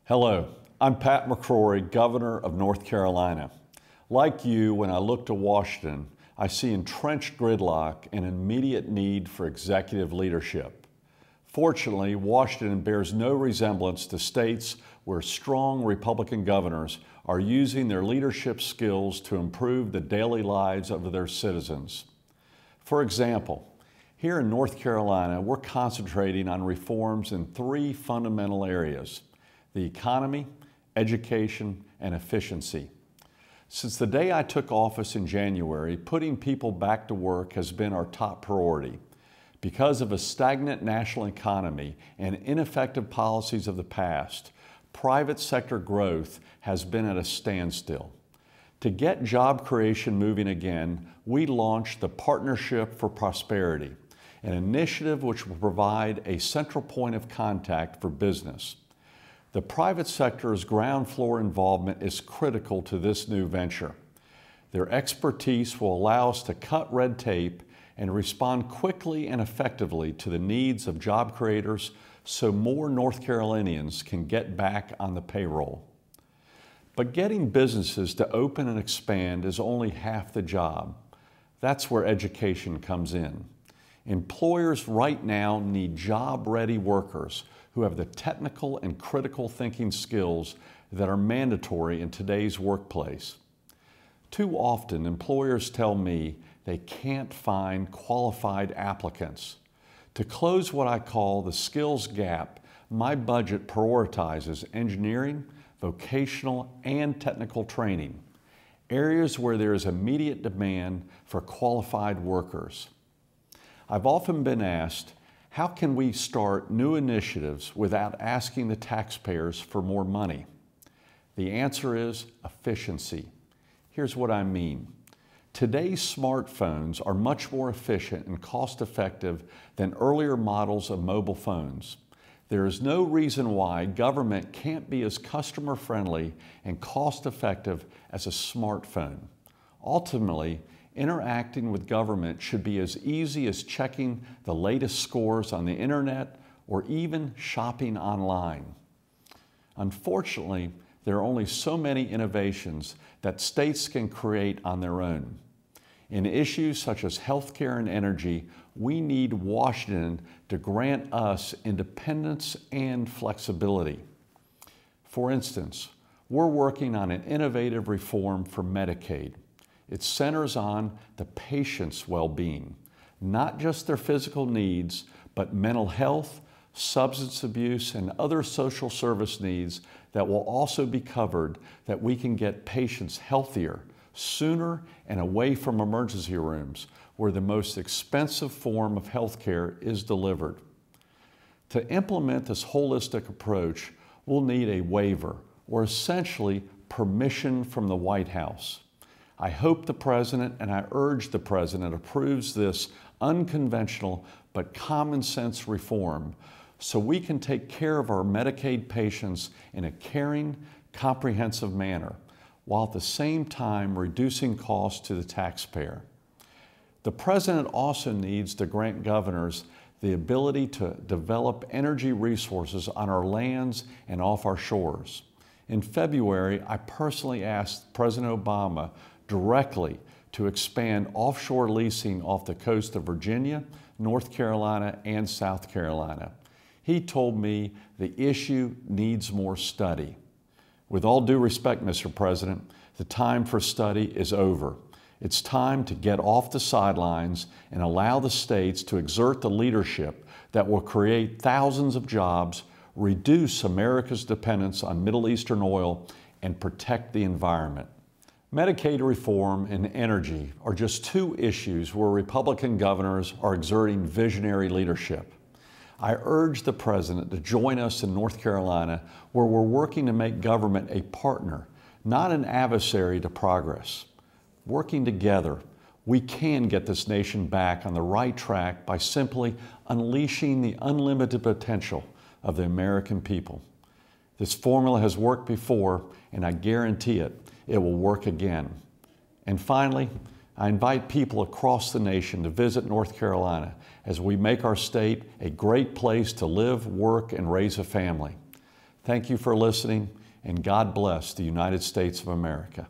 Hello, I'm Pat McCrory, Governor of North Carolina. Like you, when I look to Washington, I see entrenched gridlock and immediate need for executive leadership. Fortunately, Washington bears no resemblance to states where strong Republican governors are using their leadership skills to improve the daily lives of their citizens. For example, here in North Carolina, we're concentrating on reforms in three fundamental areas: the economy, education, and efficiency. Since the day I took office in January, putting people back to work has been our top priority. Because of a stagnant national economy and ineffective policies of the past, private sector growth has been at a standstill. To get job creation moving again, we launched the Partnership for Prosperity, an initiative which will provide a central point of contact for business. The private sector's ground floor involvement is critical to this new venture. Their expertise will allow us to cut red tape and respond quickly and effectively to the needs of job creators so more North Carolinians can get back on the payroll. But getting businesses to open and expand is only half the job. That's where education comes in. Employers right now need job-ready workers who have the technical and critical thinking skills that are mandatory in today's workplace. Too often, employers tell me they can't find qualified applicants. To close what I call the skills gap, my budget prioritizes engineering, vocational, and technical training, areas where there is immediate demand for qualified workers. I've often been asked, how can we start new initiatives without asking the taxpayers for more money? The answer is efficiency. Here's what I mean. Today's smartphones are much more efficient and cost-effective than earlier models of mobile phones. There is no reason why government can't be as customer-friendly and cost-effective as a smartphone. Ultimately, interacting with government should be as easy as checking the latest scores on the internet or even shopping online. Unfortunately, there are only so many innovations that states can create on their own. In issues such as healthcare and energy, we need Washington to grant us independence and flexibility. For instance, we're working on an innovative reform for Medicaid. It centers on the patient's well-being, not just their physical needs, but mental health, substance abuse, and other social service needs that will also be covered, that we can get patients healthier, sooner, and away from emergency rooms, where the most expensive form of health care is delivered. To implement this holistic approach, we'll need a waiver, or essentially permission from the White House. I hope the President, and I urge the President, approves this unconventional but common sense reform so we can take care of our Medicaid patients in a caring, comprehensive manner, while at the same time reducing costs to the taxpayer. The President also needs to grant governors the ability to develop energy resources on our lands and off our shores. In February, I personally asked President Obama directly to expand offshore leasing off the coast of Virginia, North Carolina, and South Carolina. He told me the issue needs more study. With all due respect, Mr. President, the time for study is over. It's time to get off the sidelines and allow the states to exert the leadership that will create thousands of jobs, reduce America's dependence on Middle Eastern oil, and protect the environment. Medicaid reform and energy are just two issues where Republican governors are exerting visionary leadership. I urge the President to join us in North Carolina, where we're working to make government a partner, not an adversary to progress. Working together, we can get this nation back on the right track by simply unleashing the unlimited potential of the American people. This formula has worked before, and I guarantee it will work again. And finally, I invite people across the nation to visit North Carolina as we make our state a great place to live, work, and raise a family. Thank you for listening, and God bless the United States of America.